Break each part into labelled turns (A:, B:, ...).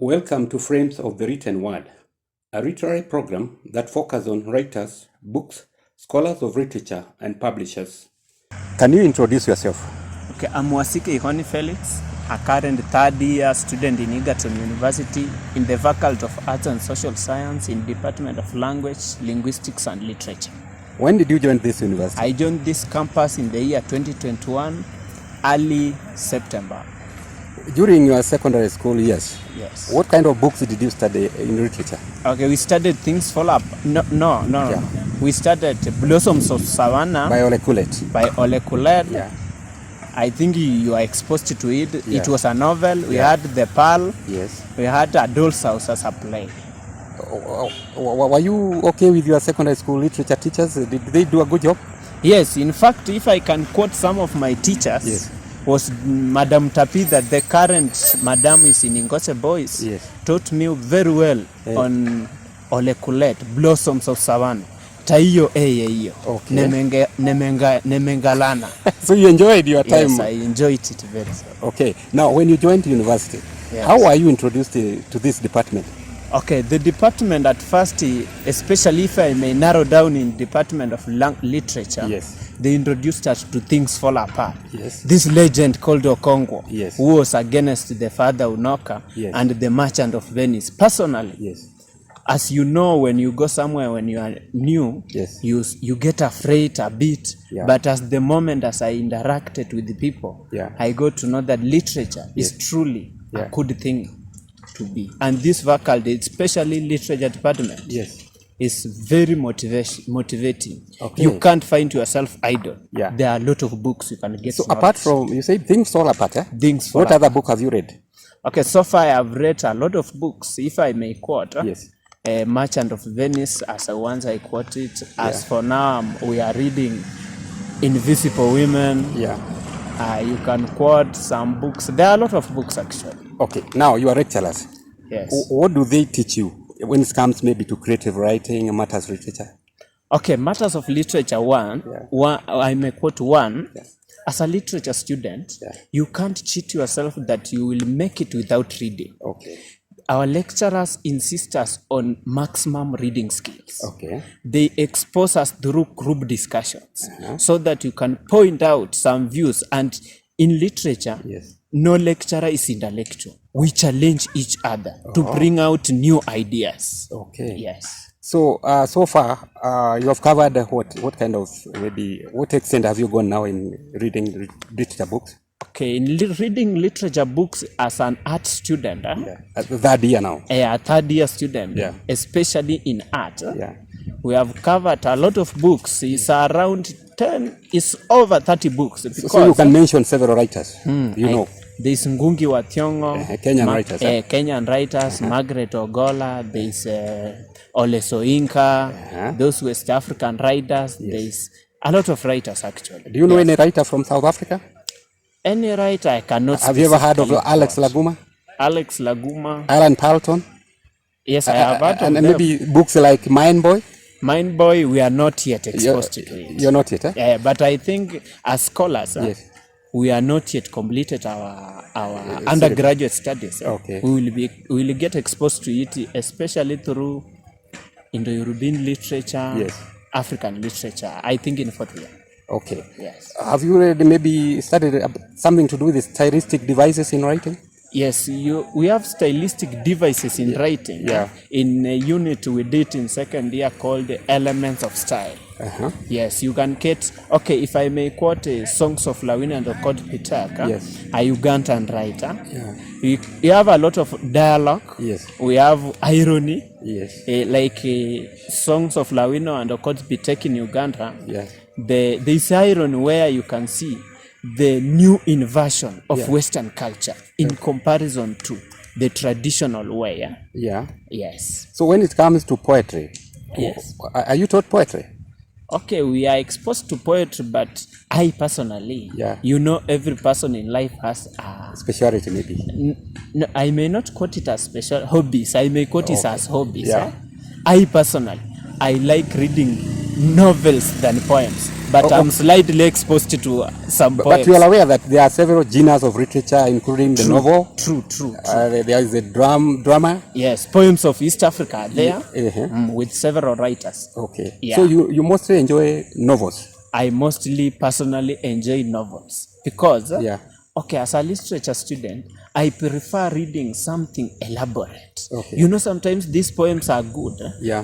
A: Welcome to Frames of the Written Word, a literary program that focuses on writers, books, scholars of literature, and publishers. Can you introduce yourself?
B: Okay, I'm Wasike Ihoni Felix, a current third-year student in Egerton University in the Faculty of Arts and Social Science in Department of Language, Linguistics, and Literature.
A: When did you join this university?
B: I joined this campus in the year 2021, early September.
A: During your secondary school years,
B: yes.
A: What kind of books did you study in literature?
B: Okay, we studied Things Fall Up. No. We studied Blossoms of Savannah
A: by Ole Kulet.
B: Yeah. I think you are exposed to it.
A: Yeah.
B: It was a novel. We had The Pearl.
A: Yes.
B: We had A Doll's House as a play.
A: Were you okay with your secondary school literature teachers? Did they do a good job?
B: Yes. In fact, if I can quote some of my teachers,
A: yes.
B: was Madam Tapida, the current Madam is in Ingose Boys,
A: yes.
B: taught me very well on Ole Kulet, Blossoms of Savannah. Taiyo eyo.
A: Okay.
B: Nemengalana.
A: So you enjoyed your time?
B: Yes, I enjoyed it very well.
A: Okay. Now, when you joined university, yes. How were you introduced to this department?
B: Okay, the department at first, especially if I may narrow down in Department of Literature,
A: yes.
B: They introduced us to Things Fall Apart.
A: Yes.
B: This legend called Okongwo,
A: yes.
B: who was against the Father Unoka,
A: yes.
B: and the Merchant of Venice. Personally,
A: yes.
B: As you know, when you go somewhere when you are new,
A: yes.
B: you get afraid a bit,
A: yeah.
B: But as the moment as I interacted with the people,
A: yeah.
B: I got to know that literature
A: yes.
B: is truly
A: yeah.
B: a good thing to be. And this faculty, especially literature department,
A: yes.
B: is very motivating.
A: Okay.
B: You can't find yourself idle.
A: Yeah.
B: There are a lot of books you can get.
A: So apart from, you say Things Fall Apart, eh?
B: Things Fall
A: What
B: Apart.
A: other book have you read?
B: Okay, so far I have read a lot of books, if I may quote.
A: Yes.
B: Merchant of Venice, as once I quoted. As
A: yeah.
B: for now, we are reading Invisible Women.
A: Yeah.
B: You can quote some books. There are a lot of books actually.
A: Okay, now you are lecturers.
B: Yes.
A: What do they teach you when it comes maybe to creative writing, matters of literature?
B: Okay, matters of literature, I may quote one. Yeah. As a literature student, yeah. You can't cheat yourself that you will make it without reading.
A: Okay.
B: Our lecturers insist us on maximum reading skills.
A: Okay.
B: They expose us through group discussions so that you can point out some views. And in literature, yes. No lecturer is intellectual. We challenge each other to bring out new ideas.
A: Okay.
B: Yes.
A: So, so far, you have covered what kind of, maybe, what extent have you gone now in reading literature books?
B: Okay, in reading literature books as an art student.
A: Yeah. Third year now.
B: A third year student,
A: yeah.
B: Especially in art.
A: Yeah.
B: We have covered a lot of books. It's around 10, it's over 30 books.
A: So you can mention several writers, know.
B: There's Ngugi wa Thiong'o,
A: Kenyan writers.
B: Kenyan writers, Margaret Ogola, there's Ole Soyinka, those West African writers, yes. There's a lot of writers actually.
A: Do you know any writer from South Africa?
B: Any writer I cannot.
A: Have you ever heard of Alex Laguma?
B: Alex Laguma.
A: Alan Palton?
B: Yes, I have heard of
A: and
B: them.
A: Maybe books like Mind Boy?
B: Mind Boy, we are not yet exposed to it.
A: You're not yet, eh?
B: Yeah, but I think as scholars,
A: yes.
B: We are not yet completed our undergraduate studies.
A: Okay.
B: We will get exposed to it, especially through Indo-European literature, yes. African literature, I think in fourth year.
A: Okay.
B: Yes.
A: Have you maybe studied something to do with stylistic devices in writing?
B: Yes, we have stylistic devices in writing.
A: Yeah.
B: In a unit we did in second year called Elements of Style. Yes, you can get, okay, if I may quote Songs of Lawina and Okot Pitaka,
A: yes.
B: A Ugandan writer.
A: Yeah.
B: We have a lot of dialogue.
A: Yes.
B: We have irony.
A: Yes.
B: Like Songs of Lawina and Okot Pitaka in Uganda.
A: Yes.
B: There's irony where you can see the new inversion of Western culture in comparison to the traditional way.
A: Yeah.
B: Yes.
A: So when it comes to poetry,
B: yes.
A: Are you taught poetry?
B: Okay, we are exposed to poetry, but I personally, every person in life has a
A: speciality maybe.
B: No, I may not quote it as special hobbies. I may quote it as hobbies. Yeah. I personally, I like reading novels than poems. but I'm slightly exposed to some poems.
A: But you are aware that there are several genres of literature, including the novel.
B: True.
A: There is a drama.
B: Yes, poems of East Africa are there with several writers.
A: Okay.
B: Yeah.
A: So you mostly enjoy novels.
B: I mostly personally enjoy novels because, okay, as a literature student, I prefer reading something elaborate.
A: Okay.
B: You know, sometimes these poems are good,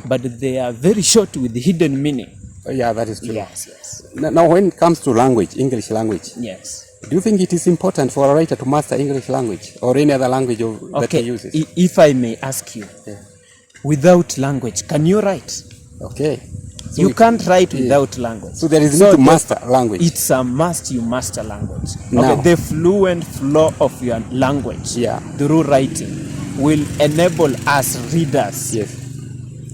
B: but they are very short with hidden meaning.
A: Yeah, that is true.
B: Yes.
A: Now, when it comes to language, English language,
B: Yes.
A: do you think it is important for a writer to master English language or any other language that he uses?
B: If I may ask you, without language, can you write?
A: Okay. So
B: you can't write without language.
A: So there is need to master language.
B: It's a must you master language.
A: Now,
B: okay, the fluent flow of your language through writing will enable us readers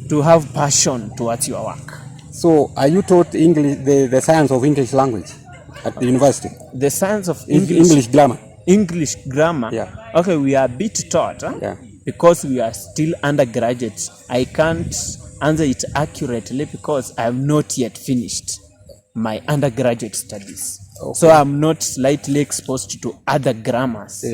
B: to have passion towards your work.
A: So are you taught English, the science of English language at the university?
B: The science of
A: English grammar.
B: English grammar. Okay, we are a bit taught because we are still undergraduates. I can't answer it accurately because I have not yet finished my undergraduate studies. Okay. So I'm not slightly exposed to other grammars.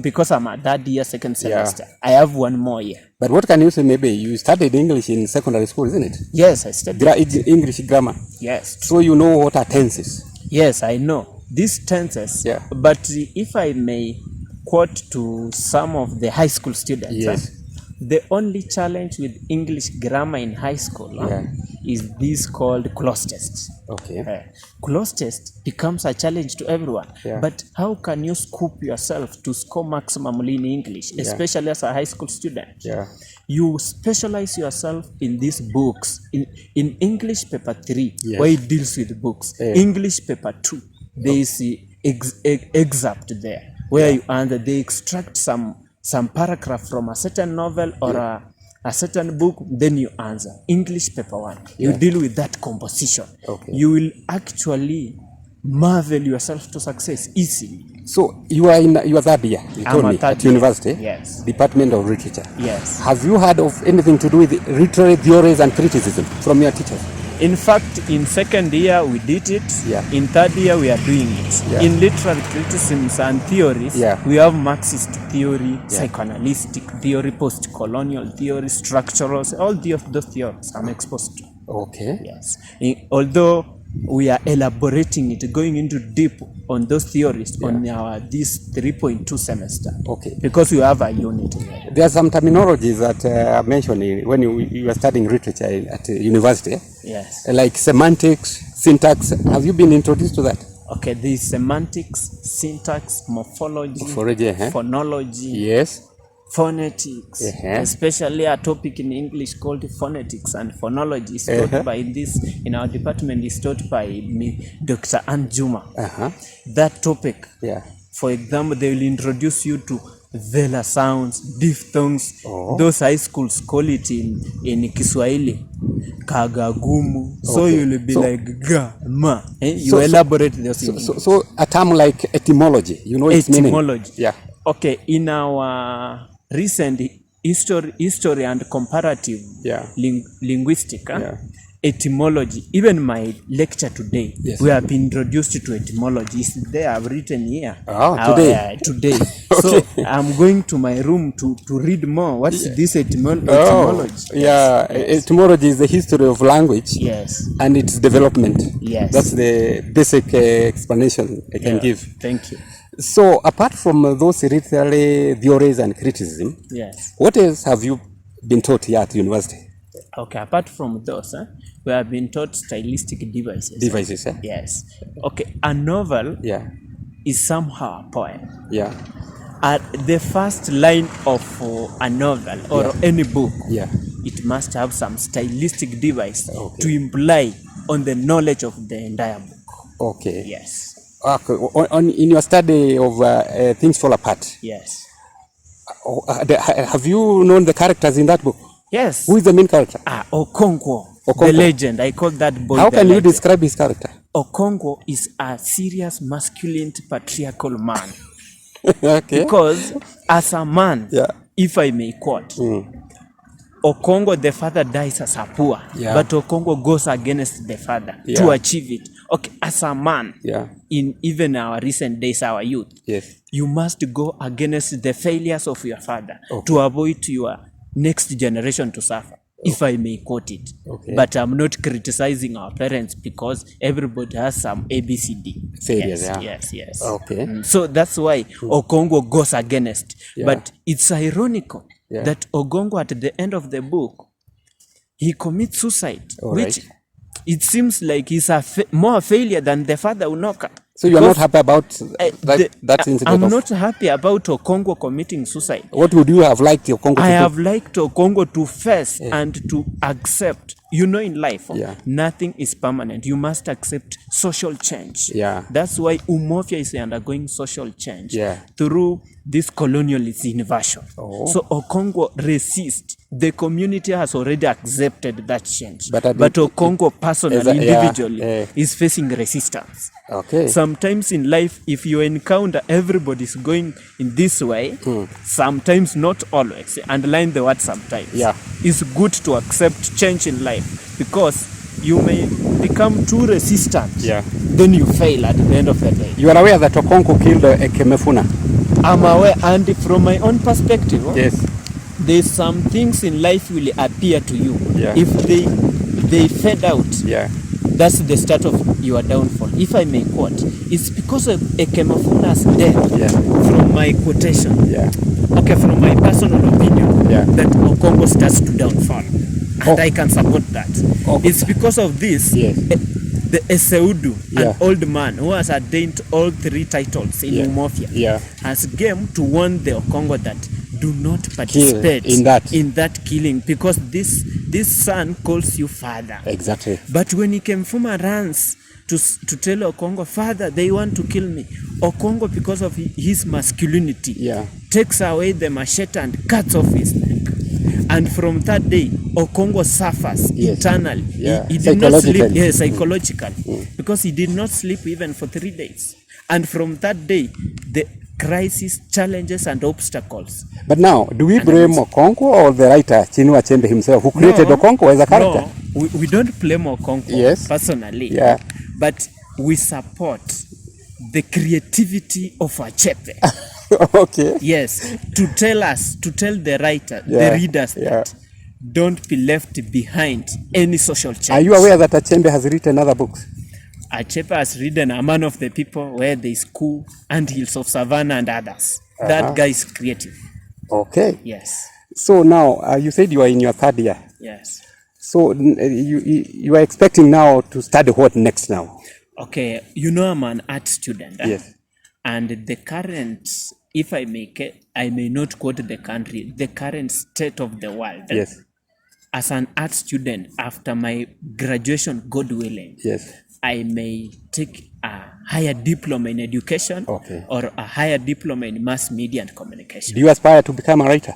B: Because I'm at that year, second semester. I have one more year.
A: But what can you say? Maybe you studied English in secondary school, isn't it?
B: Yes, I studied
A: English grammar.
B: Yes.
A: So you know what are tenses?
B: Yes, I know these tenses. But if I may quote to some of the high school students, the only challenge with English grammar in high school is this called cloze test.
A: Okay.
B: Cloze test becomes a challenge to everyone. But how can you scoop yourself to score maximally in English, especially as a high school student? You specialize yourself in these books. In English paper 3, where it deals with books. English paper 2, there is excerpt there, where you answer, they extract some paragraph from a certain novel or a certain book, then you answer. English paper 1, you deal with that composition. You will actually marvel yourself to success easily.
A: So you are third year, you told me, at university?
B: Yes.
A: Department of Literature.
B: Yes.
A: Have you heard of anything to do with literary theories and criticism from your teachers?
B: In fact, in second year we did it. In third year we are doing it. In literary criticisms and theories, we have Marxist theory, psychoanalytic theory, post-colonial theory, structural, all those theories I'm exposed to.
A: Okay.
B: Yes. Although we are elaborating it, going into deep on those theories on our this 3.2 semester. Okay. Because we have a unit there.
A: There are some terminologies that I mentioned when you were studying literature at university.
B: Yes.
A: Like semantics, syntax. Have you been introduced to that?
B: Okay, the semantics, syntax, morphology, phonology.
A: Yes.
B: Phonetics, especially a topic in English called phonetics and phonology is taught by in our department is taught by Dr. Anjuma. That topic, for example, they will introduce you to vela sounds, diphthongs. Those high schools call it in Kiswahili kagagumu. So you'll be like ga ma. You elaborate those.
A: So a term like etymology, you know its meaning.
B: Etymology. Okay, in our recent history and comparative linguistics, etymology, even my lecture today, we have been introduced to etymology. It's there, I've written here. Today. So I'm going to my room to read more. What's this etymology?
A: Etymology is the history of language and its development. That's the basic explanation I can give.
B: Thank you.
A: So apart from those literary theories and criticism, what else have you been taught here at university?
B: Okay, apart from those, we have been taught stylistic devices.
A: Devices,
B: Yes. Okay, a novel is somehow a poem. At the first line of a novel or any book, it must have some stylistic device to imply on the knowledge of the entire book.
A: Okay.
B: Yes.
A: Okay. In your study of Things Fall Apart, have you known the characters in that book?
B: Yes.
A: Who is the main character?
B: Okonkwo, the legend. I call that boy.
A: How can you describe his character?
B: Okonkwo is a serious masculine patriarchal man.
A: Okay.
B: Because as a man, if I may quote, Okongo, the father dies as a poor, but Okongo goes against the father to achieve it. Okay, as a man, in even our recent days, our youth, you must go against the failures of your father to avoid your next generation to suffer. If I may quote it. But I'm not criticizing our parents because everybody has some ABCD.
A: Failures,
B: yes.
A: Okay.
B: So that's why Okongo goes against. But it's ironical that Ogongo at the end of the book, he commits suicide, which it seems like he's more failure than the father Unoka.
A: So you're not happy about that incident?
B: I'm not happy about Okongo committing suicide.
A: What would you have liked Okongo to do?
B: I have liked Okongo to face and to accept. You know, in life, nothing is permanent. You must accept social change. That's why Umofia is undergoing social change through this colonialist invasion. So Okongo resists. The community has already accepted that change. But Okongo personally, individually, is facing resistance. Sometimes in life, if you encounter everybody's going in this way, sometimes, not always, underline the word sometimes, it's good to accept change in life, because you may become too resistant, then you fail at the end of the day.
A: You are aware that Okongo killed Ekemefuna?
B: I'm aware, and from my own perspective, there's some things in life will appear to you. If they fade out, that's the start of your downfall. If I may quote, it's because of Ekemefuna's death, from my quotation, from my personal opinion, that Okongo starts to downfall. And I can support that. It's because of this, the Eseudu, an old man who has attained all 3 titles in Umofia, has came to warn the Okongo that do not participate in that killing, because this son calls you father. But when Ikemefuna runs to tell Okongo, father, they want to kill me, Okongo, because of his masculinity, takes away the machete and cuts off his neck. And from that day, Okongo suffers eternally. He did not sleep, psychologically, because he did not sleep even for 3 days. And from that day, the crisis, challenges, and obstacles.
A: But now, do we blame Okongo or the writer Chinua Achebe himself, who created Okongo as a character?
B: No, we don't blame Okongo personally, but we support the creativity of Achebe. Yes, to tell the writer, the readers that don't be left behind any social change.
A: Are you aware that Achebe has written other books?
B: Achebe has written A Man of the People, Where There Is Cool, and Hills of Savannah, and others. That guy is creative. Yes. So now, you said you are in your 3rd year. Yes.
A: So you are expecting now to study what next now?
B: Okay, you know, I'm an art student. And the current, if I may not quote the country, the current state of the world. As an art student, after my graduation, God willing, I may take a higher diploma in education or a higher diploma in mass media and communication.
A: Do you aspire to become a writer?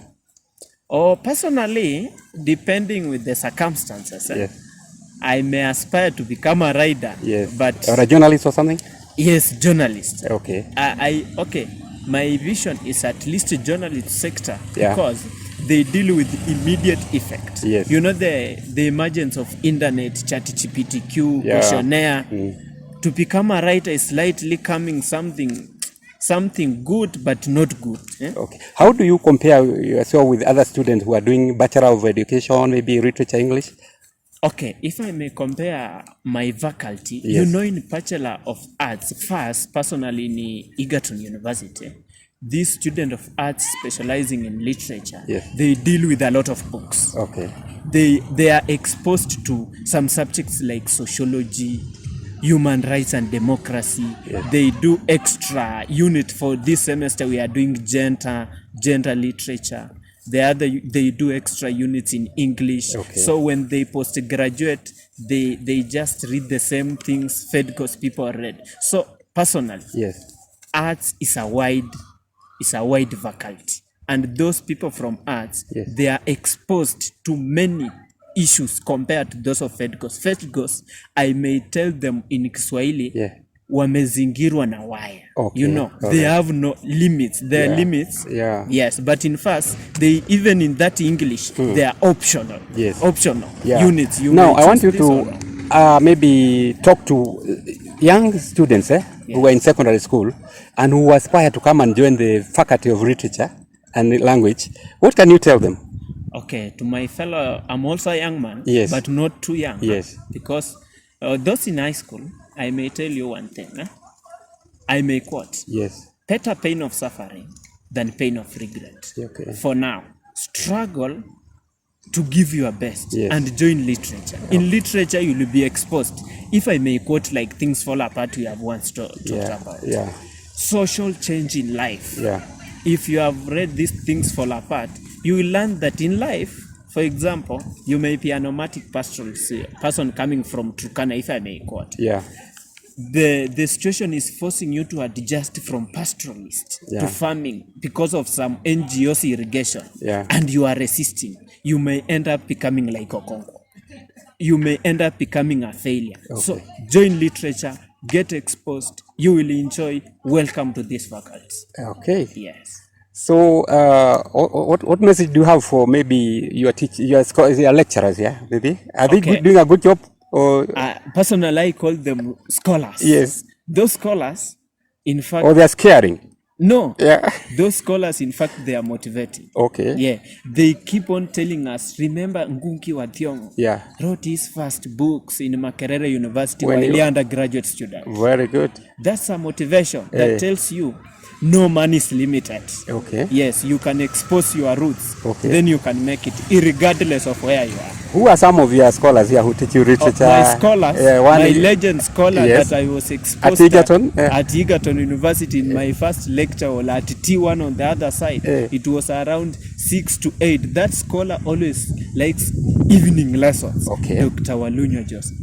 B: Personally, depending with the circumstances, I may aspire to become a writer. But
A: or a journalist or something?
B: Yes, journalist. My vision is at least a journalist sector, because they deal with immediate effect. You know, the emergence of internet, ChatGPT, questionnaire. To become a writer is slightly coming something good but not good.
A: How do you compare yourself with other students who are doing Bachelor of Education, maybe Literature, English?
B: If I may compare my faculty, you know, in Bachelor of Arts, first, personally in Egerton University, these students of arts specializing in literature, they deal with a lot of books. They are exposed to some subjects like sociology, human rights and democracy. They do extra unit for this semester. We are doing gender literature. They do extra units in English. So when they postgraduate, they just read the same things FEDCOS people read. So personally, arts is a wide faculty, and those people from arts, they are exposed to many issues compared to those of FEDCOS. FEDCOS, I may tell them in Kiswahili, wamezingirwa na wire.
A: Okay.
B: You know, they have no limits. There are limits.
A: Yeah.
B: Yes, but in fact, they even in that English, they are optional.
A: Yes.
B: Optional
A: Yeah.
B: units. You
A: now,
B: may
A: I want
B: choose
A: you
B: this
A: to maybe talk to young students who were in secondary school and who aspire to come and join the Faculty of Literature and Language. What can you tell them?
B: Okay, to my fellow, I'm also a young man,
A: Yes.
B: but not too young.
A: Yes.
B: Because those in high school, I may tell you one thing. I may quote,
A: Yes.
B: better pain of suffering than pain of regret.
A: Okay.
B: For now, struggle to give your best and join literature. In literature, you will be exposed. If I may quote like Things Fall Apart we have once talked about.
A: Yeah.
B: Social change in life.
A: Yeah.
B: If you have read these Things Fall Apart, you will learn that in life, for example, you may be a nomadic person coming from Turkana, if I may quote.
A: Yeah.
B: The situation is forcing you to adjust from pastoralist to farming because of some NGOs irrigation, and you are resisting. You may end up becoming like Okonko. You may end up becoming a failure. Okay. So join literature, get exposed. You will enjoy. Welcome to this faculty.
A: Okay.
B: Yes.
A: So, what message do you have for maybe your lecturers? Yeah, maybe are they doing a good job? Or
B: personally, I call them scholars.
A: Yes.
B: Those scholars, in fact.
A: Or they are scaring.
B: No.
A: Yeah.
B: Those scholars, in fact, they are motivating.
A: Okay.
B: Yeah. They keep on telling us, remember Ngunki wa Thiong'o wrote his first books in Makerere University while he undergraduate student.
A: Very good.
B: That's a motivation that tells you no man is limited.
A: Okay.
B: Yes, you can expose your roots.
A: Okay.
B: Then you can make it, regardless of where you are.
A: Who are some of your scholars here who teach you literature?
B: My scholars, my legend scholar that I was exposed
A: at Egerton,
B: at Egerton University in my first lecture, or at T1 on the other side. It was around 6 to 8. That scholar always likes evening lessons. Okay. Dr. Walunyo Joseph.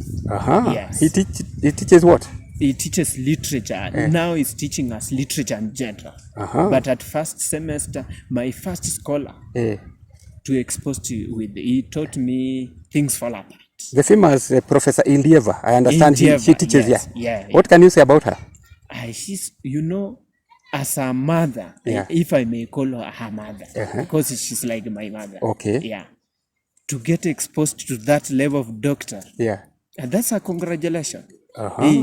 B: Yes.
A: He teaches what?
B: He teaches literature. Now he's teaching us literature in general. But at first semester, my first scholar to expose to you with, he taught me Things Fall Apart.
A: The famous Professor Inteeview. I understand she teaches
B: Yeah.
A: What can you say about her?
B: She's, you know, as a mother, if I may call her mother, because she's like my mother.
A: Okay.
B: Yeah. To get exposed to that level of doctor.
A: Yeah.
B: And that's a congratulations.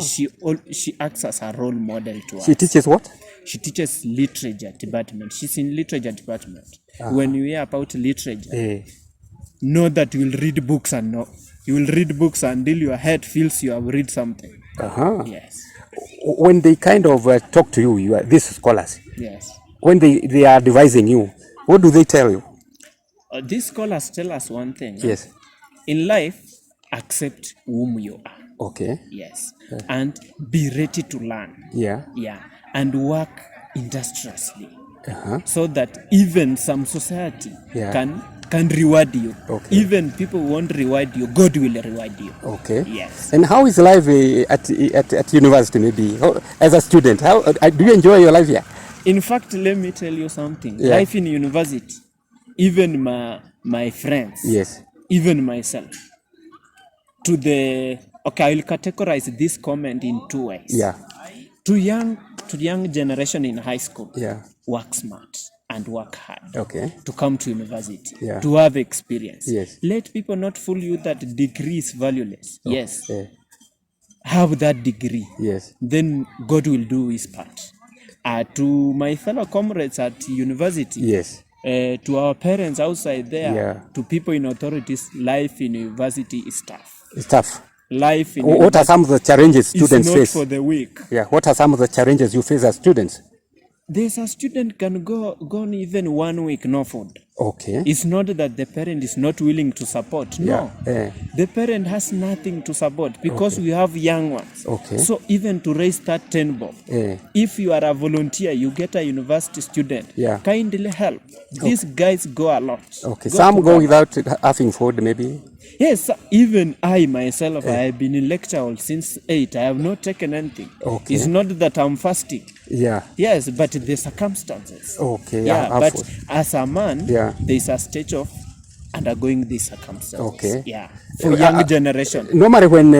B: She acts as a role model to us.
A: She teaches what?
B: She teaches literature department. She's in literature department. When you hear about literature, know that you will read books and know. You will read books until your head feels you have read something. Yes.
A: When they kind of talk to you, these scholars.
B: Yes.
A: When they are advising you, what do they tell you?
B: These scholars tell us one thing.
A: Yes.
B: In life, accept whom you are.
A: Okay.
B: Yes. And be ready to learn.
A: Yeah.
B: Yeah. And work industriously. So that even some society can reward you. Okay. Even people won't reward you, God will reward you.
A: Okay.
B: Yes.
A: And how is life at university maybe? As a student, how do you enjoy your life here?
B: In fact, let me tell you something. Life in university, even my friends, even myself, I will categorize this comment in two ways.
A: Yeah.
B: To young generation in high school, work smart and work hard.
A: Okay.
B: To come to university, to have experience.
A: Yes.
B: Let people not fool you that degree is valueless. Okay. Yes. Have that degree.
A: Yes.
B: Then God will do his part. To my fellow comrades at university, to our parents outside there, to people in authorities, life in university is tough.
A: It's tough.
B: Life in
A: what are some of the challenges students face?
B: It's not for the weak.
A: Yeah. What are some of the challenges you face as students?
B: There's a student can go even 1 week no food.
A: Okay.
B: It's not that the parent is not willing to support. No. The parent has nothing to support because we have young ones.
A: Okay.
B: So even to raise that 10 bob, if you are a volunteer, you get a university student, kindly help. These guys go a lot.
A: Okay. Some go without having food maybe.
B: Yes, even I myself, I have been in lecture hall since 8. I have not taken anything. Okay. It's not that I'm fasting.
A: Yeah.
B: Yes, but the circumstances.
A: Okay.
B: Yeah, but as a man, there is a stage of undergoing these circumstances.
A: Okay.
B: Yeah. For young generation.
A: Normally when,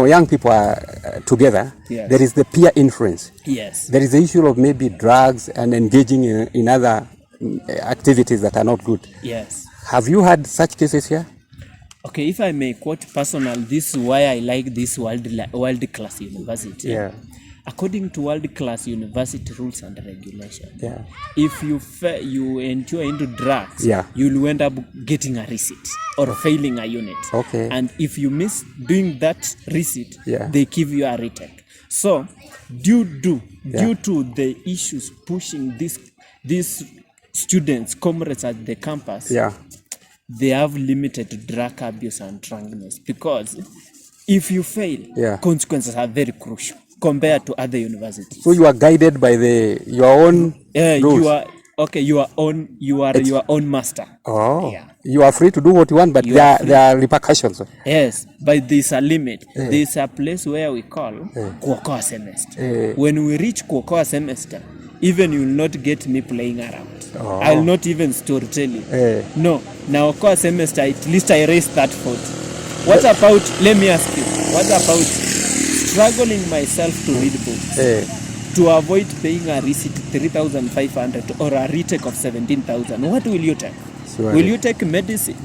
A: young people are together,
B: Yes.
A: there is the peer influence.
B: Yes.
A: There is the issue of maybe drugs and engaging in other activities that are not good.
B: Yes.
A: Have you had such cases here?
B: Okay, if I may quote personal, this is why I like this world-class university.
A: Yeah.
B: According to world-class university rules and regulations,
A: Yeah.
B: if you enter into drugs,
A: Yeah.
B: you'll end up getting a receipt or failing a unit.
A: Okay.
B: And if you miss doing that receipt,
A: Yeah.
B: they give you a retake. So, due to the issues pushing these students, comrades at the campus,
A: Yeah.
B: they have limited drug abuse and drunkenness, because if you fail,
A: Yeah.
B: consequences are very crucial compared to other universities.
A: So you are guided by your own rules.
B: You are your own master.
A: Oh,
B: Yeah.
A: you are free to do what you want, but there are repercussions.
B: Yes, but there's a limit. There's a place where we call Kuokoa semester. When we reach Kuokoa semester, even you will not get me playing around. I'll not even storytell you. No, now Kuokoa semester, at least I raised that foot. What about, let me ask you, what about struggling myself to read books? To avoid paying a receipt 3,500 or a retake of 17,000, what will you take?
A: Sure.
B: Will you take medicine,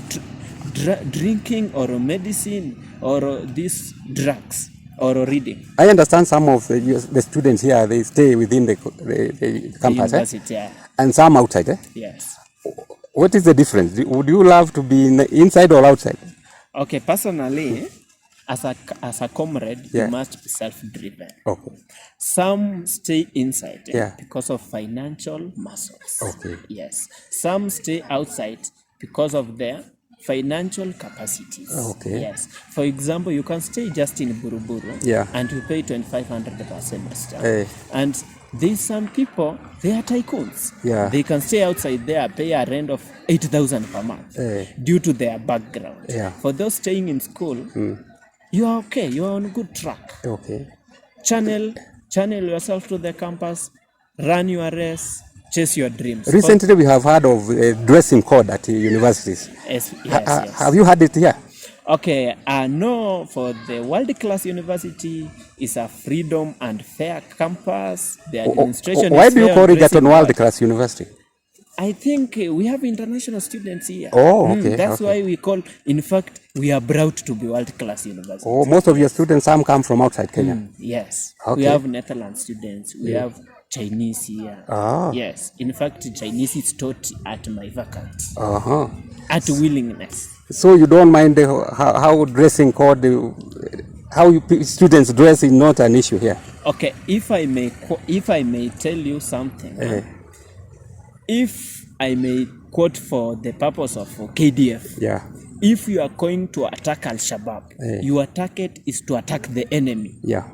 B: drinking or medicine or these drugs or reading?
A: I understand some of the students here, they stay within the campus,
B: University,
A: and some outside.
B: Yes.
A: What is the difference? Would you love to be inside or outside?
B: Okay, personally, as a comrade, you must be self-driven.
A: Okay.
B: Some stay inside
A: Yeah.
B: because of financial muscles.
A: Okay.
B: Yes. Some stay outside because of their financial capacities.
A: Okay.
B: Yes. For example, you can stay just in Buruburu and you pay 2,500 per semester. And there's some people, they are tycoons.
A: Yeah.
B: They can stay outside there, pay a rent of 8,000 per month due to their background.
A: Yeah.
B: For those staying in school, you are okay. You are on good track.
A: Okay.
B: Channel yourself to the campus, run your race, chase your dreams.
A: Recently, we have heard of dressing code at universities.
B: Yes.
A: Have you had it here?
B: Okay, no, for the world-class university is a freedom and fair campus. The administration
A: Why
B: is
A: do you
B: fair
A: call
B: on
A: Egerton
B: dressing code.
A: world-class university?
B: I think we have international students here.
A: Oh, okay.
B: That's why we call, in fact, we are proud to be world-class university.
A: Oh, most of your students, some come from outside Kenya.
B: Yes.
A: Okay.
B: We have Netherlands students. We have Chinese here. Yes. In fact, Chinese is taught at my vacant. At willingness.
A: So you don't mind how dressing code, how students dress is not an issue here?
B: Okay. If I may tell you something. If I may quote for the purpose of KDF.
A: Yeah.
B: If you are going to attack Al-Shabaab, your target is to attack the enemy.
A: Yeah.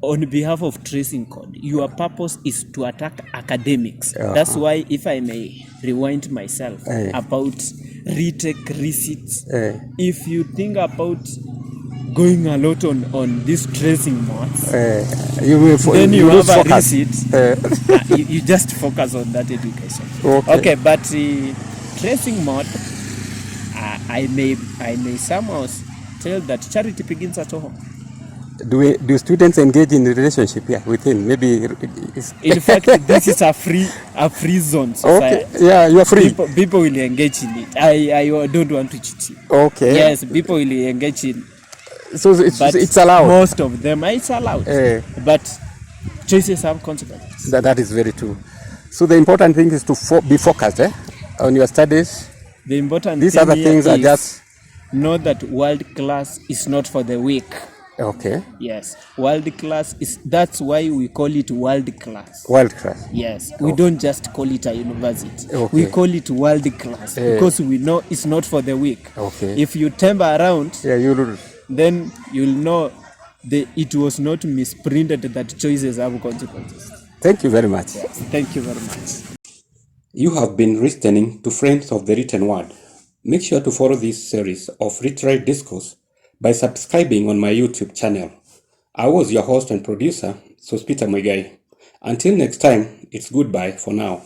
B: On behalf of tracing code, your purpose is to attack academics. That's why, if I may rewind myself about retake receipts, if you think about going a lot on these tracing modes, then you have a receipt. You just focus on that education. Okay, but tracing mode, I may somehow tell that charity begins at home.
A: Do students engage in relationship here within? Maybe
B: in fact, this is a free zone society.
A: Okay. Yeah, you are free.
B: People will engage in it. I don't want to cheat you.
A: Okay.
B: Yes, people will engage in.
A: So it's allowed.
B: Most of them, it's allowed. But choices have consequences.
A: That is very true. So the important thing is to be focused on your studies.
B: The important
A: These
B: thing
A: other things are just
B: know that world class is not for the weak.
A: Okay.
B: Yes, world class is. That's why we call it world class.
A: World class.
B: Yes, we don't just call it a university.
A: Okay.
B: We call it world class because we know it's not for the weak.
A: Okay.
B: If you turn around, then you'll know it was not misprinted that choices have consequences.
A: Thank you very much.
B: Yes, thank you very much.
A: You have been listening to Friends of the Written Word. Make sure to follow this series of literary discourse by subscribing on my YouTube channel. I was your host and producer, Peter Muigai. Until next time, it's goodbye for now.